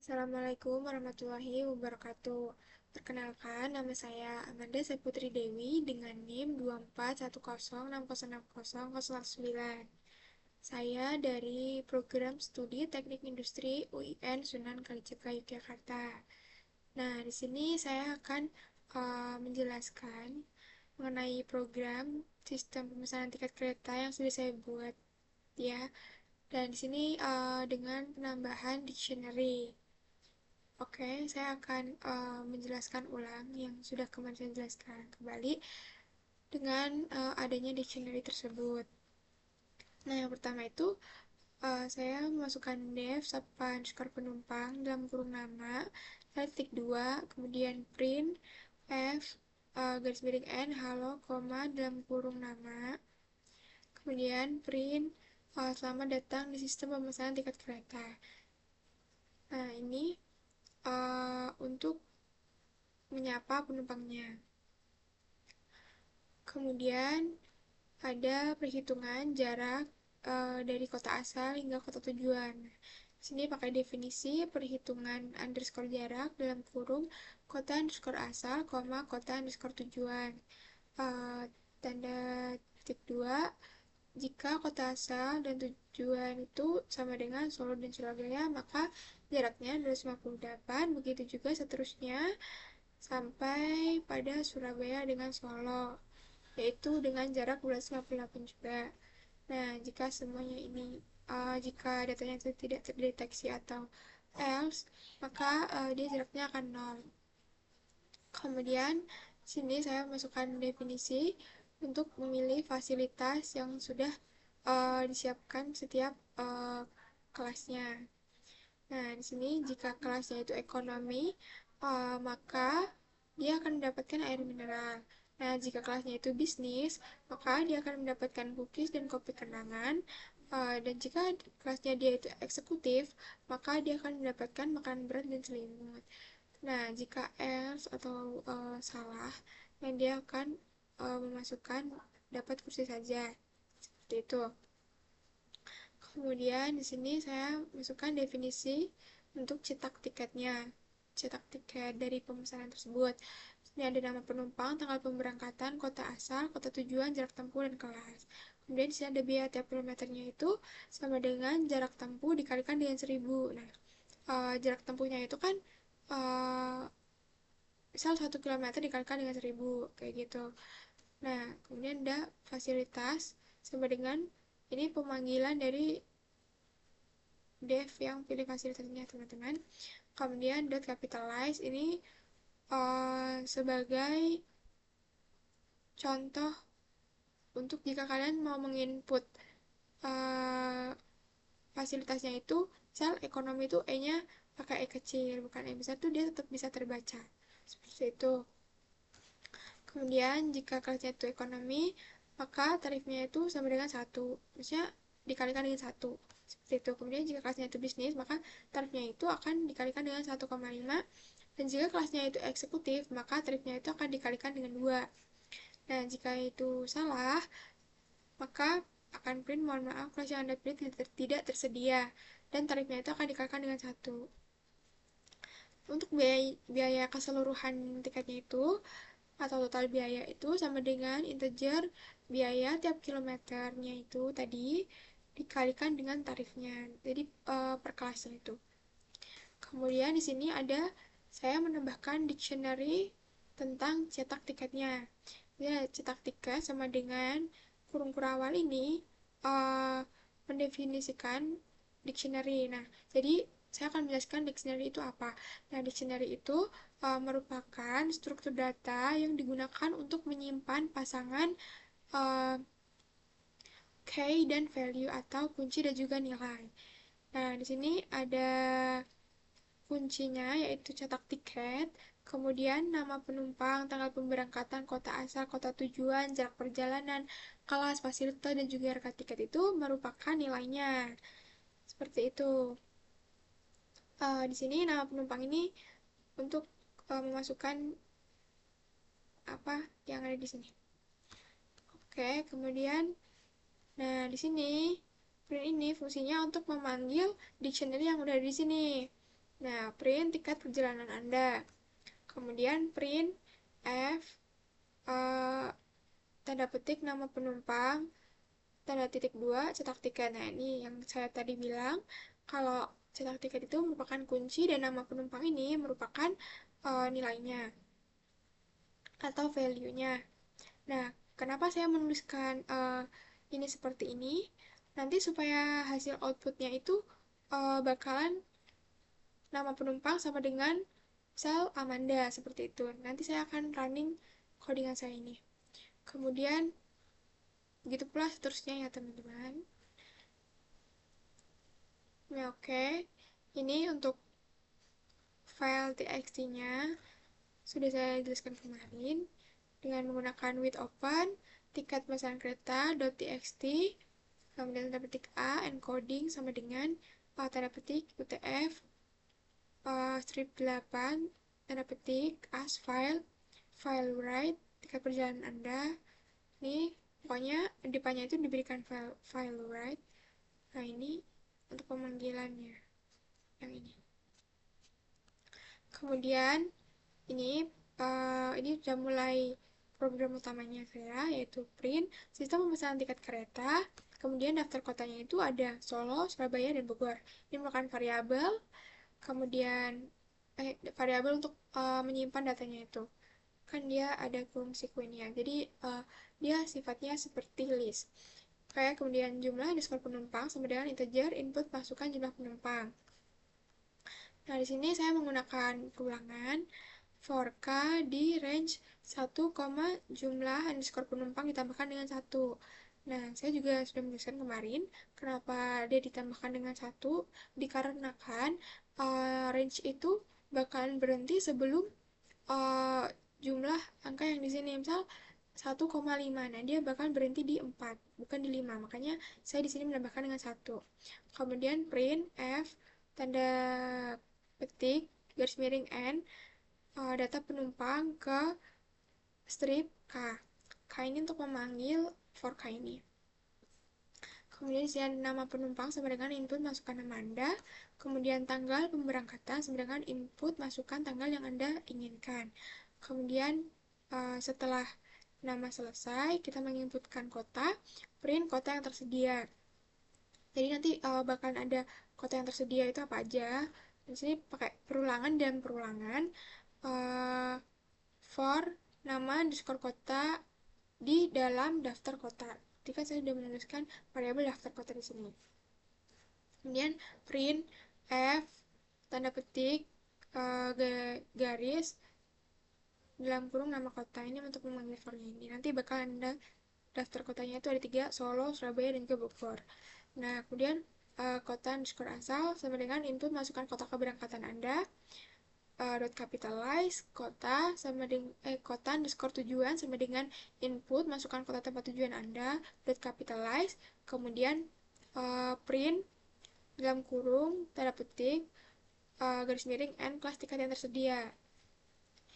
Assalamualaikum warahmatullahi wabarakatuh. Perkenalkan, nama saya Amanda Saputri Dewi dengan NIM 24106060019. Saya dari Program Studi Teknik Industri UIN Sunan Kalijaga Yogyakarta. Nah, di sini saya akan menjelaskan mengenai program sistem pemesanan tiket kereta yang sudah saya buat ya. Dan di sini dengan penambahan dictionary. Oke, saya akan menjelaskan ulang yang sudah kemarin saya jelaskan kembali dengan adanya dictionary tersebut. Nah, yang pertama itu saya memasukkan def sapa underscore penumpang dalam kurung nama, titik 2, kemudian print f garis miring n halo koma dalam kurung nama, kemudian print selamat datang di sistem pemesanan tiket kereta. Nah, ini untuk menyapa penumpangnya. Kemudian ada perhitungan jarak dari kota asal hingga kota tujuan. Di sini pakai definisi perhitungan underscore jarak dalam kurung kota underscore asal, kota underscore tujuan. Uh, Tanda titik 2, jika kota asal dan tujuan itu sama dengan Solo dan Surabaya, maka jaraknya 258, begitu juga seterusnya sampai pada Surabaya dengan Solo, yaitu dengan jarak 258 juga. Nah, jika semuanya ini, jika datanya itu tidak terdeteksi atau else, maka dia jaraknya akan 0. Kemudian, sini saya masukkan definisi untuk memilih fasilitas yang sudah disiapkan setiap kelasnya. Nah, di sini jika kelasnya itu ekonomi, maka dia akan mendapatkan air mineral. Nah, jika kelasnya itu bisnis, maka dia akan mendapatkan cookies dan kopi kenangan. Dan jika kelasnya dia itu eksekutif, maka dia akan mendapatkan makanan berat dan selimut. Nah, jika else atau salah, yang dia akan memasukkan dapat kursi saja. Seperti itu. Kemudian di sini saya masukkan definisi untuk cetak tiketnya. Cetak tiket dari pemesanan tersebut. Ini ada nama penumpang, tanggal pemberangkatan, kota asal, kota tujuan, jarak tempuh, dan kelas. Kemudian di sini ada biaya tiap kilometernya itu sama dengan jarak tempuh dikalikan dengan 1000. Nah, jarak tempuhnya itu kan uh, misal 1 kilometer dikalikan dengan 1000, kayak gitu. Nah, kemudian ada fasilitas sama dengan ini pemanggilan dari dev yang pilih fasilitasnya teman-teman. Kemudian dot capitalize ini sebagai contoh untuk jika kalian mau menginput uh, fasilitasnya itu, misal ekonomi itu E-nya pakai E kecil, bukan E besar, tuh dia tetap bisa terbaca. Seperti itu. Kemudian jika kelasnya itu ekonomi, maka tarifnya itu sama dengan 1. Maksudnya dikalikan dengan 1. Seperti itu. Kemudian jika kelasnya itu bisnis, maka tarifnya itu akan dikalikan dengan 1,5. Dan jika kelasnya itu eksekutif, maka tarifnya itu akan dikalikan dengan 2. Nah, jika itu salah, maka akan print, mohon maaf, kelas yang Anda pilih tidak tersedia. Dan tarifnya itu akan dikalikan dengan 1. Untuk biaya keseluruhan tiketnya itu, atau total biaya itu sama dengan integer biaya tiap kilometernya itu tadi dikalikan dengan tarifnya. Jadi per kelasnya itu. Kemudian di sini ada saya menambahkan dictionary tentang cetak tiketnya. Ya, cetak tiket sama dengan kurung kurawal ini uh, mendefinisikan dictionary. Nah, jadi saya akan menjelaskan dictionary itu apa. Nah, dictionary itu merupakan struktur data yang digunakan untuk menyimpan pasangan uh, key dan value atau kunci dan juga nilai. Nah, di sini ada kuncinya yaitu cetak tiket, kemudian nama penumpang, tanggal pemberangkatan, kota asal, kota tujuan, jarak perjalanan, kelas, fasilitas, dan juga harga tiket itu merupakan nilainya. Seperti itu. Di sini nama penumpang ini untuk memasukkan apa yang ada di sini. Oke, kemudian nah di sini print ini fungsinya untuk memanggil dictionary yang udah ada di sini. Nah, print tiket perjalanan Anda. Kemudian print F, eh, tanda petik nama penumpang, tanda titik 2 cetak tiket. Nah, ini yang saya tadi bilang, kalau cetak tiket itu merupakan kunci dan nama penumpang ini merupakan nilainya atau value-nya. Nah, kenapa saya menuliskan ini seperti ini? Nanti supaya hasil outputnya itu bakalan nama penumpang sama dengan sel Amanda, seperti itu. Nanti saya akan running codingan saya ini. Kemudian, begitu pula seterusnya ya teman-teman. Nah, oke. Ini untuk file txt-nya sudah saya jelaskan kemarin dengan menggunakan with open tiket pemesanan kereta.txt, kemudian tanda petik A encoding sama dengan tanda petik UTF strip 8 tanda petik as file write tiket perjalanan Anda. Ini pokoknya depannya itu diberikan file write. Nah, ini untuk pemanggilannya yang ini. Kemudian ini sudah mulai program utamanya saya, yaitu print sistem pemesanan tiket kereta. Kemudian daftar kotanya itu ada Solo, Surabaya, dan Bogor. Ini merupakan variabel. Kemudian variabel untuk menyimpan datanya itu kan dia ada fungsi queue-nya. Jadi dia sifatnya seperti list. Kayak kemudian jumlah underscore penumpang sama dengan integer input masukan jumlah penumpang. Nah, di sini saya menggunakan perulangan for K di range 1, jumlah underscore penumpang ditambahkan dengan 1. Nah, saya juga sudah menjelaskan kemarin kenapa dia ditambahkan dengan 1, dikarenakan range itu bakalan berhenti sebelum uh, jumlah angka yang di sini. Misal 1,5. Nah, dia bakal berhenti di 4, bukan di 5. Makanya saya di sini menambahkan dengan 1. Kemudian print F tanda petik garis miring N data penumpang ke strip K. K ini untuk memanggil for K ini. Kemudian isian nama penumpang sama dengan input masukan nama Anda. Kemudian tanggal pemberangkatan sama dengan input masukan tanggal yang Anda inginkan. Kemudian setelah nama selesai, kita menginputkan kota, print kota yang tersedia. Jadi nanti bakalan ada kota yang tersedia itu apa aja. Di sini pakai perulangan dan perulangan uh, for nama underscore kota di dalam daftar kota. Ketika saya sudah menuliskan variabel daftar kota di sini. Kemudian print f tanda petik garis dalam kurung nama kota ini untuk memanggil formnya ini. Nanti bakal Anda daftar kotanya itu ada 3, Solo, Surabaya, dan juga Bogor. Nah, kemudian kota underscore asal sama dengan input masukkan kota keberangkatan Anda, dot capitalize kota sama dengan kota underscore tujuan sama dengan input masukkan kota tempat tujuan Anda, dot capitalize, kemudian print dalam kurung tanda petik garis miring n kelas tiket yang tersedia.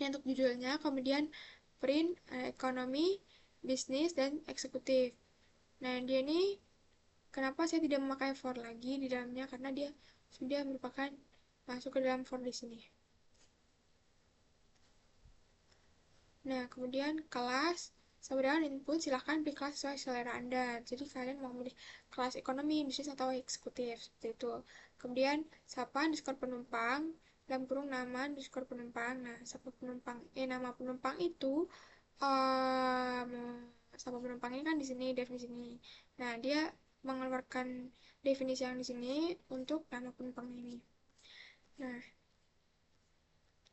Ini untuk judulnya. Kemudian print ekonomi, bisnis, dan eksekutif. Nah, dia ini kenapa saya tidak memakai for lagi di dalamnya, karena dia sudah merupakan masuk ke dalam for di sini. Nah, kemudian kelas sama dengan input, silahkan pilih kelas sesuai selera Anda. Jadi kalian mau memilih kelas ekonomi, bisnis, atau eksekutif, seperti itu. Kemudian siapa underscore penumpang, dalam kurung nama underscore penumpang. Nah, siapa penumpang, nama penumpang itu um, siapa penumpang ini kan di sini definisi ini. Nah, dia mengeluarkan definisi yang di sini untuk nama penumpang ini. Nah,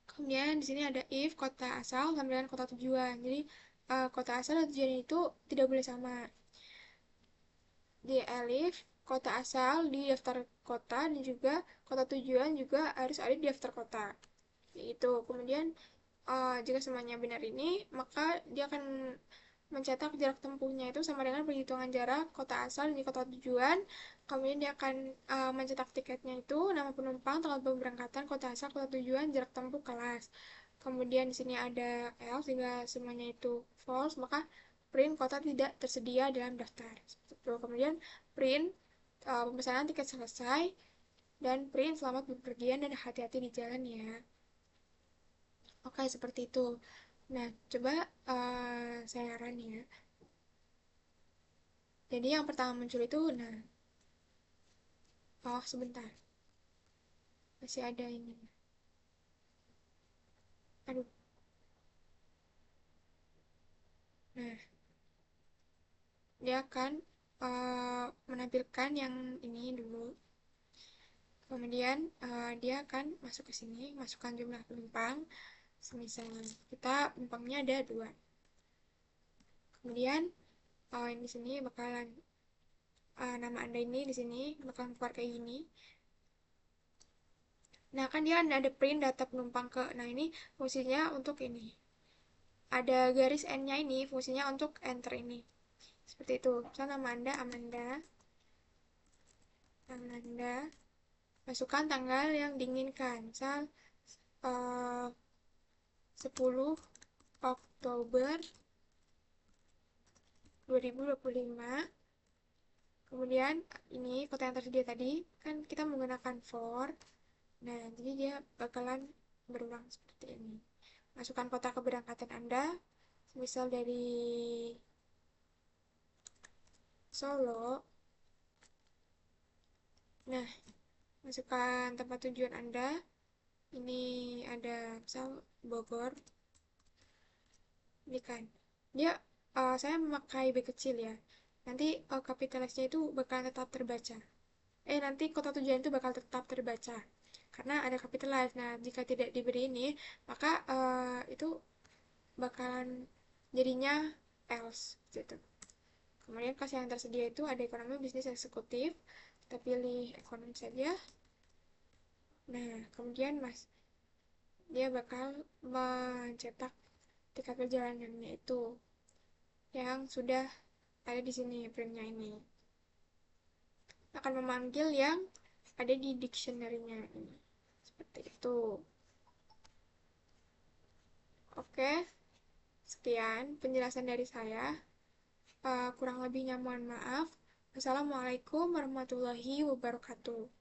kemudian di sini ada if kota asal sama dengan kota tujuan. Jadi kota asal dan tujuan itu tidak boleh sama. Di elif kota asal di daftar kota dan juga kota tujuan juga harus ada di daftar kota. Itu. Kemudian jika semuanya benar ini, maka dia akan mencetak jarak tempuhnya itu sama dengan perhitungan jarak kota asal dan kota tujuan. Kemudian dia akan mencetak tiketnya itu nama penumpang, tanggal pemberangkatan, kota asal, kota tujuan, jarak tempuh, kelas. Kemudian di sini ada else jika semuanya itu false, maka print kota tidak tersedia dalam daftar. Seperti itu. Kemudian print pemesanan tiket selesai. dan print selamat bepergian dan hati-hati di jalan ya. Oke, seperti itu. Nah, coba saya run ya. Jadi yang pertama muncul itu, nah, oh sebentar, masih ada ini. Aduh, nah, dia akan menampilkan yang ini dulu. Kemudian dia akan masuk ke sini, masukkan jumlah penumpang. Semisal kita penumpangnya ada 2. Kemudian di sini bakalan nama Anda ini di sini bakalan keluar kayak gini. Nah, kan dia ada print data penumpang ke. Nah, ini fungsinya untuk ini. Ada garis N-nya ini fungsinya untuk enter ini. Seperti itu. Misal nama Anda Amanda. Amanda. Masukkan tanggal yang diinginkan. Misal 10 Oktober 2025. Kemudian ini kota yang tersedia tadi kan kita menggunakan for. Nah, jadi dia bakalan berulang seperti ini. Masukkan kota keberangkatan Anda, misal dari Solo. Nah, masukkan tempat tujuan Anda. Ini ada misal Bogor. Ini kan. Dia saya memakai B kecil ya. Nanti kapitalisnya itu bakal tetap terbaca. Nanti kota tujuan itu bakal tetap terbaca. Karena ada capitalize. Nah, jika tidak diberi ini, maka itu bakalan jadinya else gitu. Kemudian kelas yang tersedia itu ada ekonomi, bisnis, eksekutif. Kita pilih ekonomi saja. Nah, kemudian Mas, dia bakal mencetak tiket perjalanannya itu yang sudah ada di sini printnya ini. Akan memanggil yang ada di dictionary-nya ini. Seperti itu. Oke, sekian penjelasan dari saya. Kurang lebihnya mohon maaf. Assalamualaikum warahmatullahi wabarakatuh.